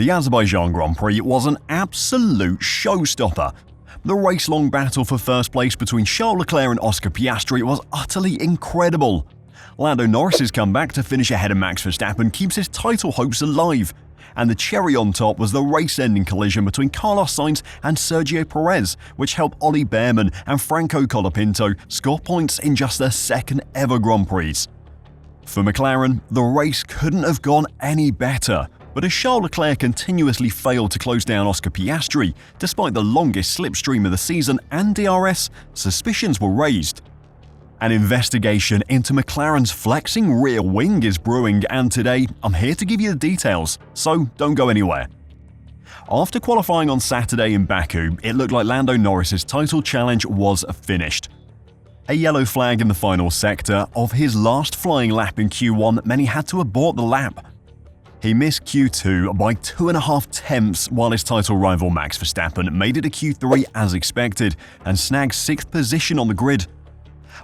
The Azerbaijan Grand Prix was an absolute showstopper. The race-long battle for first place between Charles Leclerc and Oscar Piastri was utterly incredible. Lando Norris's comeback to finish ahead of Max Verstappen keeps his title hopes alive. And the cherry on top was the race-ending collision between Carlos Sainz and Sergio Perez, which helped Ollie Bearmen and Franco Colapinto score points in just their second ever Grand Prix. For McLaren, the race couldn't have gone any better. But as Charles Leclerc continuously failed to close down Oscar Piastri, despite the longest slipstream of the season and DRS, suspicions were raised. An investigation into McLaren's flexing rear wing is brewing, and today I'm here to give you the details, so don't go anywhere. After qualifying on Saturday in Baku, it looked like Lando Norris's title challenge was finished. A yellow flag in the final sector of his last flying lap in Q1 meant he had to abort the lap. He missed Q2 by 2.5 tenths, while his title rival Max Verstappen made it to Q3 as expected and snagged 6th position on the grid.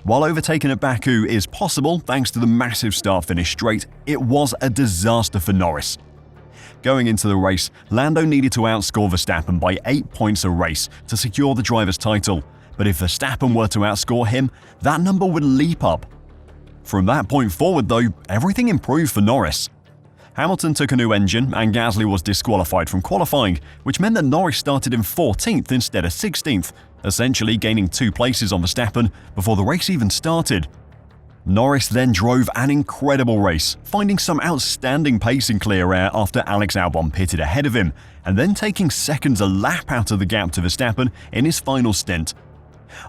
While overtaking at Baku is possible thanks to the massive start-finish straight, it was a disaster for Norris. Going into the race, Lando needed to outscore Verstappen by 8 points a race to secure the driver's title, but if Verstappen were to outscore him, that number would leap up. From that point forward though, everything improved for Norris. Hamilton took a new engine and Gasly was disqualified from qualifying, which meant that Norris started in 14th instead of 16th, essentially gaining 2 places on Verstappen before the race even started. Norris then drove an incredible race, finding some outstanding pace in clear air after Alex Albon pitted ahead of him, and then taking seconds a lap out of the gap to Verstappen in his final stint.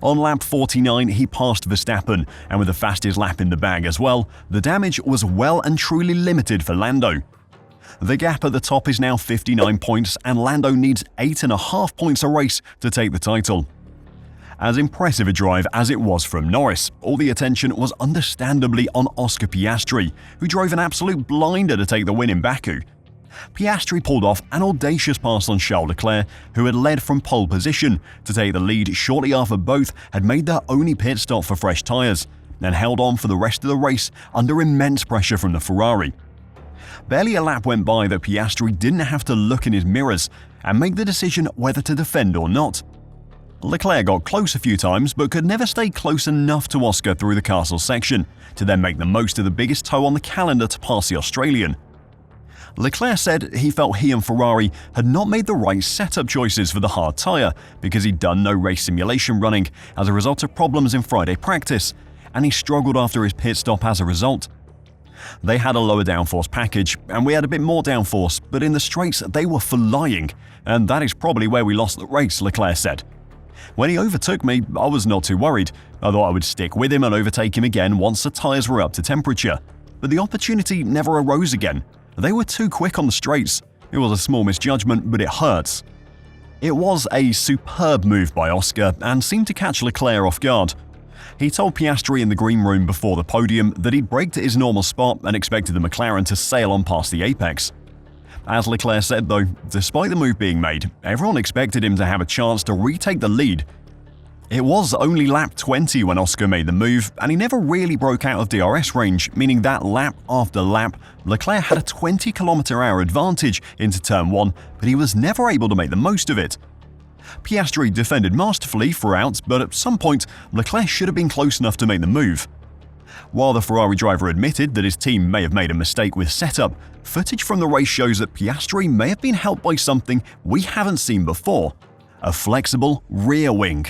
On lap 49, he passed Verstappen, and with the fastest lap in the bag as well, the damage was well and truly limited for Lando. The gap at the top is now 59 points, and Lando needs 8.5 points a race to take the title. As impressive a drive as it was from Norris, all the attention was understandably on Oscar Piastri, who drove an absolute blinder to take the win in Baku. Piastri pulled off an audacious pass on Charles Leclerc, who had led from pole position, to take the lead shortly after both had made their only pit stop for fresh tyres, and held on for the rest of the race under immense pressure from the Ferrari. Barely a lap went by that Piastri didn't have to look in his mirrors and make the decision whether to defend or not. Leclerc got close a few times but could never stay close enough to Oscar through the castle section, to then make the most of the biggest toe on the calendar to pass the Australian. Leclerc said he felt he and Ferrari had not made the right setup choices for the hard tyre because he'd done no race simulation running as a result of problems in Friday practice, and he struggled after his pit stop as a result. They had a lower downforce package, and we had a bit more downforce, but in the straights they were flying, and that is probably where we lost the race, Leclerc said. When he overtook me, I was not too worried. I thought I would stick with him and overtake him again once the tyres were up to temperature. But the opportunity never arose again. They were too quick on the straights. It was a small misjudgment, but it hurts. It was a superb move by Oscar and seemed to catch Leclerc off guard. He told Piastri in the green room before the podium that he'd braked at his normal spot and expected the McLaren to sail on past the apex. As Leclerc said though, despite the move being made, everyone expected him to have a chance to retake the lead. It was only lap 20 when Oscar made the move, and he never really broke out of DRS range, meaning that lap after lap, Leclerc had a 20 km/h advantage into turn 1, but he was never able to make the most of it. Piastri defended masterfully throughout, but at some point, Leclerc should have been close enough to make the move. While the Ferrari driver admitted that his team may have made a mistake with setup, footage from the race shows that Piastri may have been helped by something we haven't seen before: a flexible rear wing.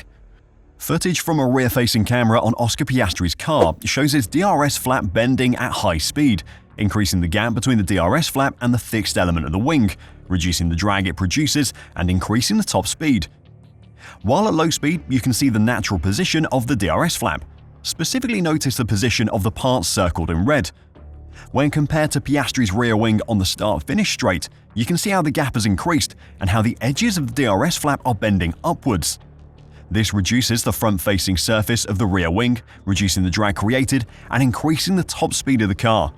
Footage from a rear-facing camera on Oscar Piastri's car shows his DRS flap bending at high speed, increasing the gap between the DRS flap and the fixed element of the wing, reducing the drag it produces and increasing the top speed. While at low speed, you can see the natural position of the DRS flap. Specifically notice the position of the parts circled in red. When compared to Piastri's rear wing on the start-finish straight, you can see how the gap has increased and how the edges of the DRS flap are bending upwards. This reduces the front-facing surface of the rear wing, reducing the drag created and increasing the top speed of the car.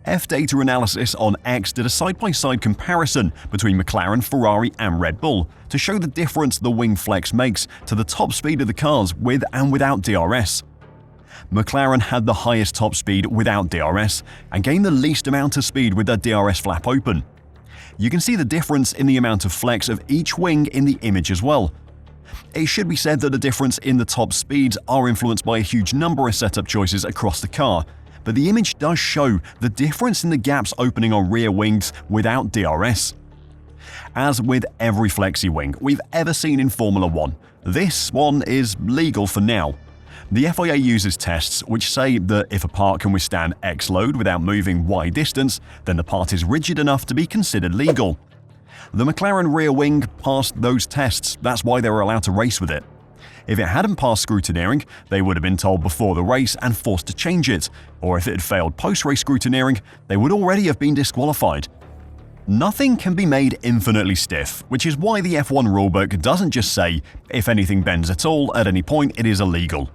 F-Data Analysis on X did a side-by-side comparison between McLaren, Ferrari and Red Bull to show the difference the wing flex makes to the top speed of the cars with and without DRS. McLaren had the highest top speed without DRS and gained the least amount of speed with their DRS flap open. You can see the difference in the amount of flex of each wing in the image as well. It should be said that the difference in the top speeds are influenced by a huge number of setup choices across the car, but the image does show the difference in the gaps opening on rear wings without DRS. As with every flexi wing we've ever seen in Formula 1, this one is legal for now. The FIA uses tests which say that if a part can withstand X load without moving Y distance, then the part is rigid enough to be considered legal. The McLaren rear wing passed those tests, that's why they were allowed to race with it. If it hadn't passed scrutineering, they would have been told before the race and forced to change it, or if it had failed post-race scrutineering, they would already have been disqualified. Nothing can be made infinitely stiff, which is why the F1 rulebook doesn't just say, if anything bends at all at any point it is illegal.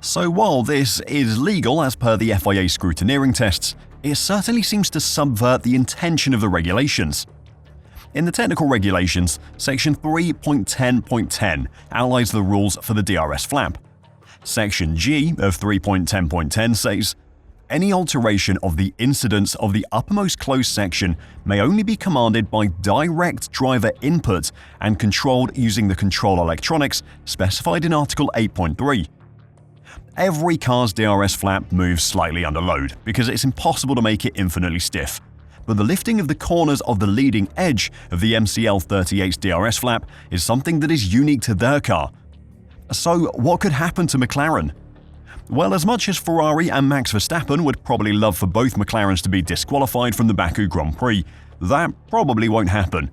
So while this is legal as per the FIA scrutineering tests, it certainly seems to subvert the intention of the regulations. In the technical regulations, section 3.10.10 outlines the rules for the DRS flap. Section G of 3.10.10 says, any alteration of the incidence of the uppermost closed section may only be commanded by direct driver input and controlled using the control electronics specified in Article 8.3. Every car's DRS flap moves slightly under load because it's impossible to make it infinitely stiff, but the lifting of the corners of the leading edge of the MCL38's DRS flap is something that is unique to their car. So what could happen to McLaren? Well, as much as Ferrari and Max Verstappen would probably love for both McLarens to be disqualified from the Baku Grand Prix, that probably won't happen.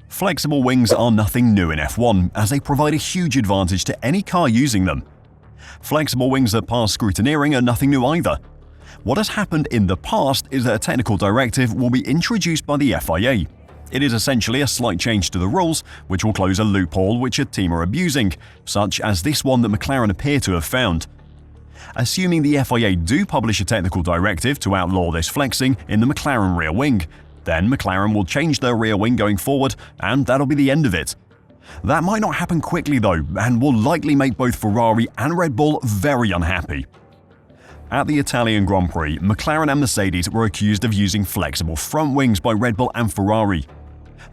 Flexible wings are nothing new in F1, as they provide a huge advantage to any car using them. Flexible wings that pass scrutineering are nothing new either. What has happened in the past is that a technical directive will be introduced by the FIA. It is essentially a slight change to the rules, which will close a loophole which a team are abusing, such as this one that McLaren appear to have found. Assuming the FIA do publish a technical directive to outlaw this flexing in the McLaren rear wing, then McLaren will change their rear wing going forward, and that'll be the end of it. That might not happen quickly though, and will likely make both Ferrari and Red Bull very unhappy. At the Italian Grand Prix, McLaren and Mercedes were accused of using flexible front wings by Red Bull and Ferrari.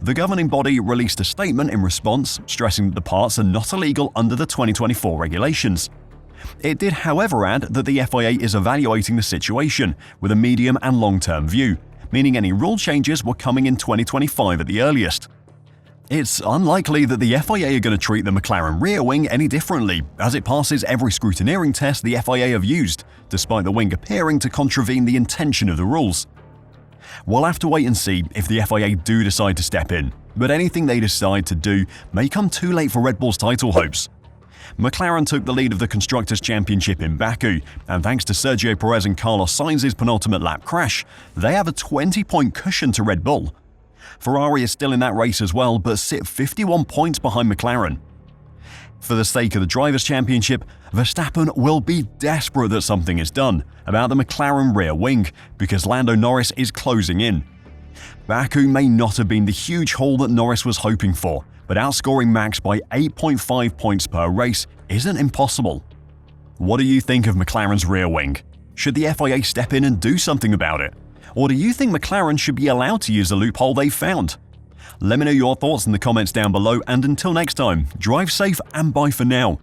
The governing body released a statement in response, stressing that the parts are not illegal under the 2024 regulations. It did, however, add that the FIA is evaluating the situation with a medium and long-term view, meaning any rule changes were coming in 2025 at the earliest. It's unlikely that the FIA are going to treat the McLaren rear wing any differently, as it passes every scrutineering test the FIA have used, despite the wing appearing to contravene the intention of the rules. We'll have to wait and see if the FIA do decide to step in, but anything they decide to do may come too late for Red Bull's title hopes. McLaren took the lead of the Constructors' Championship in Baku, and thanks to Sergio Perez and Carlos Sainz's penultimate lap crash, they have a 20-point cushion to Red Bull. Ferrari is still in that race as well, but sit 51 points behind McLaren. For the sake of the Drivers' Championship, Verstappen will be desperate that something is done about the McLaren rear wing, because Lando Norris is closing in. Baku may not have been the huge haul that Norris was hoping for, but outscoring Max by 8.5 points per race isn't impossible. What do you think of McLaren's rear wing? Should the FIA step in and do something about it? Or do you think McLaren should be allowed to use the loophole they've found? Let me know your thoughts in the comments down below, and until next time, drive safe and bye for now.